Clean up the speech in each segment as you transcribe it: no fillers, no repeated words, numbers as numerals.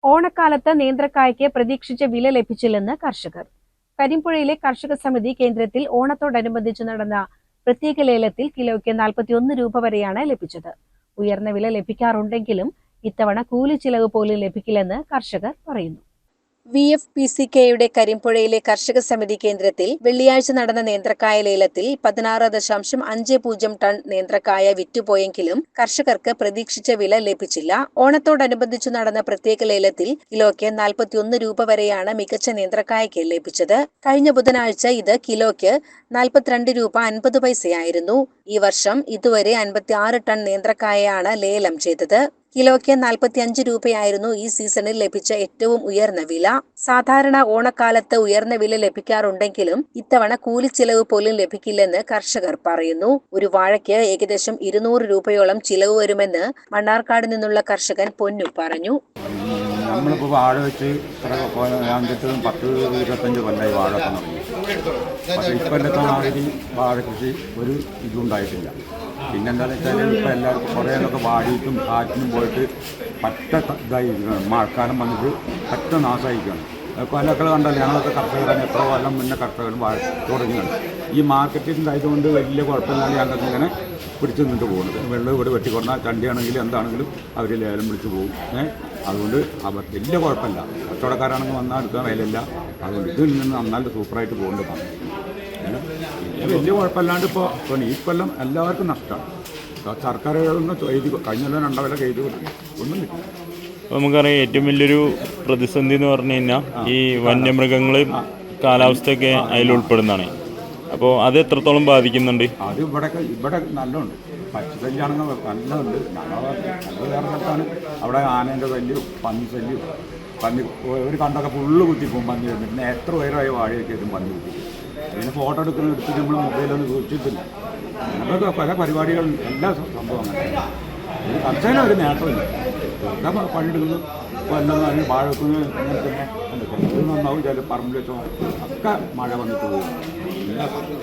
ഓണക്കാലത്ത് നേന്ത്രക്കായ്ക്ക് പ്രതീക്ഷിച്ച വില ലഭിച്ചില്ലെന്ന് കർഷകർ. കരിമ്പുഴയിലെ കർഷക സമിതി കേന്ദ്രത്തിൽ ഓണത്തോടനുബന്ധിച്ച് നടന്ന പ്രത്യേക ലേലത്തിൽ കിലോയ്ക്ക് 41 രൂപ വരെയാണ് ലഭിച്ചത്. ഉയർന്ന വില ലഭിക്കാറുണ്ടെങ്കിലും ഇത്തവണ കൂലിച്ചിലവ് പോലും ലഭിക്കില്ലെന്ന് കർഷകർ പറയുന്നു. VFPCKയുടെ കരിമ്പുഴയിലെ കർഷക സമിതി കേന്ദ്രത്തിൽ വെള്ളിയാഴ്ച നടന്ന നേന്ത്രക്കായ ലേലത്തിൽ 16.50 ടൺ നേന്ത്രക്കായ വിറ്റുപോയെങ്കിലും കർഷകർക്ക് പ്രതീക്ഷിച്ച വില ലഭിച്ചില്ല. ഓണത്തോടനുബന്ധിച്ചു നടന്ന പ്രത്യേക ലേലത്തിൽ കിലോയ്ക്ക് 41 രൂപ വരെയാണ് മികച്ച നേന്ത്രക്കായയ്ക്ക് ലഭിച്ചത്. കഴിഞ്ഞ ബുധനാഴ്ച ഇത് കിലോയ്ക്ക് 42 രൂപ 50 പൈസയായിരുന്നു. ഈ വർഷം ഇതുവരെ 56 ടൺ നേന്ത്രക്കായയാണ് ലേലം ചെയ്തത്. കിലോയ്ക്ക് 45 രൂപയായിരുന്നു ഈ സീസണിൽ ലഭിച്ച ഏറ്റവും ഉയർന്ന വില. സാധാരണ ഓണക്കാലത്ത് ഉയർന്ന വില ലഭിക്കാറുണ്ടെങ്കിലും ഇത്തവണ കൂലിച്ചിലവ് പോലും ലഭിക്കില്ലെന്ന് കർഷകർ പറയുന്നു. ഒരു വാഴയ്ക്ക് ഏകദേശം 200 രൂപയോളം ചിലവ് വരുമെന്ന് മണ്ണാർക്കാട് നിന്നുള്ള കർഷകൻ പൊന്നു പറഞ്ഞു. നമ്മളിപ്പോൾ വാഴ വെച്ച് 10-25 കൊല്ലമായി വാഴ തുടങ്ങി. പക്ഷേ ഇപ്പോഴത്തെ മാതിരി വാഴ കൃഷി ഒരു ഇതുണ്ടായിട്ടില്ല. പിന്നെന്താണെന്ന് വെച്ചാൽ ഇപ്പോൾ എല്ലാവർക്കും കുറേയൊക്കെ വാടിയിട്ടും കാറ്റിനും പോയിട്ട് പറ്റ ഇതായിരിക്കണം. മഴക്കാലം വന്നിട്ട് പറ്റ നാശമായിരിക്കണം. കൊല്ലക്കൾ കണ്ടല്ലോ, ഞങ്ങളൊക്കെ കർഷകരാണ്. എത്ര കൊല്ലം മുന്നേ കർഷകരും വാഴ തുടങ്ങിയാണ്. ഈ മാർക്കറ്റിംഗ് ആയതുകൊണ്ട് വലിയ കുഴപ്പമില്ലാതെ ഞങ്ങൾക്ക് ഇങ്ങനെ പിടിച്ചു നിന്നിട്ട് പോകുന്നത്. വെള്ളം ഇവിടെ വെട്ടിക്കൊണ്ടാൽ ചണ്ടിയാണെങ്കിലും എന്താണെങ്കിലും അവർ ലേലം വിളിച്ച് പോകും. അതുകൊണ്ട് അവർ വലിയ കുഴപ്പമില്ല. കച്ചവടക്കാരാണെങ്കിൽ വന്നാൽ എടുക്കാൻ വിലയില്ല. അതുകൊണ്ട് ഇതിൽ നിന്ന് നന്നായിട്ട് സൂപ്പറായിട്ട് പോകേണ്ടതാണ്. വലിയ കുഴപ്പമില്ലാണ്ട് ഇപ്പോൾ ഈ കൊല്ലം എല്ലാവർക്കും നഷ്ടമാണ്. സർക്കാർ ഒന്ന് എഴുതി കഴിഞ്ഞ കൊല്ലം 2 വില എഴുതി ഒന്നും കിട്ടും. നമുക്കറിയാം ഏറ്റവും വലിയൊരു പ്രതിസന്ധി എന്ന് പറഞ്ഞു കഴിഞ്ഞാൽ ഈ വന്യമൃഗങ്ങൾ കാലാവസ്ഥയൊക്കെ അതിൽ ഉൾപ്പെടുന്നതാണ്. അപ്പോൾ അത് എത്രത്തോളം ബാധിക്കുന്നുണ്ട്? അത് ഇവിടെ നല്ലുണ്ട്. പച്ചശല്യാണെങ്കിൽ നല്ലുണ്ട്. ഞങ്ങൾ വേറെ സ്ഥലത്താണ്. അവിടെ ആനേൻ്റെ ശല്യം, പന്നി ശല്യം, പന്നി ഒരു കണ്ടൊക്കെ ഫുള്ള് കുത്തിപ്പോകും. പന്നി പിന്നെ എത്ര പേരായി വാഴയൊക്കെ ആയിട്ടും പന്നി കുത്തിക്കും. അതിന് ഫോട്ടോ എടുത്തിട്ട് നമ്മൾ മൊബൈലൊന്നും സൂക്ഷിച്ചിട്ടില്ല. ഞങ്ങൾക്ക് പല പരിപാടികൾ എല്ലാ സംഭവം അങ്ങനെ ഒരു കർഷകന് ഒരു നേട്ടമില്ല. എന്താ പണിയെടുക്കുന്നത് കൊല്ലം വാഴ വെക്കുന്നത് ഇങ്ങനെ തന്നെ നന്നാവും. ചില പറമ്പിൽ വെച്ചോ ഒക്കെ മഴ വന്നിട്ട് പോകും.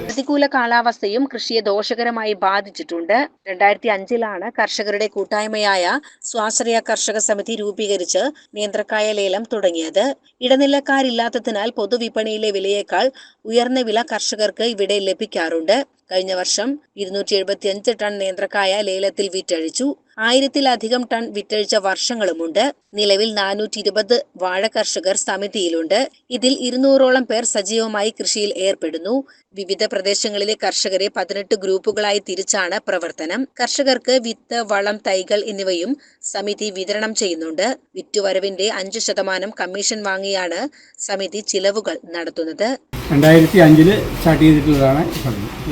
പ്രതികൂല കാലാവസ്ഥയും കൃഷിയെ ദോഷകരമായി ബാധിച്ചിട്ടുണ്ട്. 2005-ലാണ് കർഷകരുടെ കൂട്ടായ്മയായ സ്വാശ്രയ കർഷക സമിതി രൂപീകരിച്ച് നേന്ത്രക്കായ ലേലം തുടങ്ങിയത്. ഇടനിലക്കാരില്ലാത്തതിനാൽ പൊതുവിപണിയിലെ വിലയേക്കാൾ ഉയർന്ന വില കർഷകർക്ക് ഇവിടെ ലഭിക്കാറുണ്ട്. കഴിഞ്ഞ വർഷം 275 ടൺ നേന്ത്രക്കായ ലേലത്തിൽ വിറ്റഴിച്ചു. 1000-ലധികം ടൺ വിറ്റഴിച്ച വർഷങ്ങളുമുണ്ട്. നിലവിൽ 420 വാഴ കർഷകർ സമിതിയിലുണ്ട്. ഇതിൽ 200ഓളം പേർ സജീവമായി കൃഷിയിൽ ഏർപ്പെടുന്നു. വിവിധ പ്രദേശങ്ങളിലെ കർഷകരെ 18 ഗ്രൂപ്പുകളായി തിരിച്ചാണ് പ്രവർത്തനം. കർഷകർക്ക് വിത്ത്, വളം, തൈകൾ എന്നിവയും സമിതി വിതരണം ചെയ്യുന്നുണ്ട്. വിറ്റുവരവിന്റെ 5% കമ്മീഷൻ വാങ്ങിയാണ് സമിതി ചിലവുകൾ നടത്തുന്നത്. 2005 സ്റ്റാർട്ട് ചെയ്തിട്ടുള്ളതാണ്.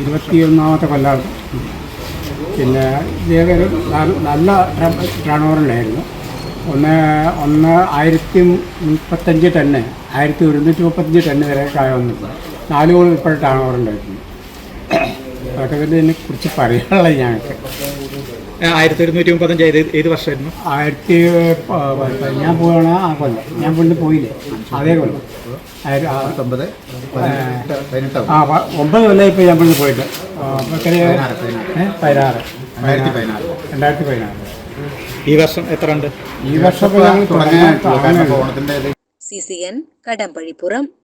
21ാമത്തെ കൊല്ലമാണ്. പിന്നെ ഇതേതൊരു നല്ല ടേൺ ഓവറുണ്ടായിരുന്നു. 1035 ടണ്ണ് 1135 ടണ്ണ് വരെ കായ വന്നിട്ടുണ്ട്. 4 കോടി ഇപ്പോൾ ടേൺ ഓവർ ഉണ്ടായിട്ടുണ്ട്. അതൊക്കെ ഇതിനെ കുറിച്ച് പറയാനുള്ളത് ഞങ്ങൾക്ക്. 1135 ഏത് വർഷമായിരുന്നു? ഞാൻ പോകണ ആ കൊല്ലം. ഞാൻ വീണ്ടും പോയില്ലേ അതേ കൊല്ലം. 9 കൊല്ലം ഇപ്പോൾ ഞാൻ വീണ്ടും പോയിട്ട് 2016. ഈ വർഷം എത്ര ഉണ്ട്? ഈ വർഷം CCN കടമ്പഴിപ്പുറം.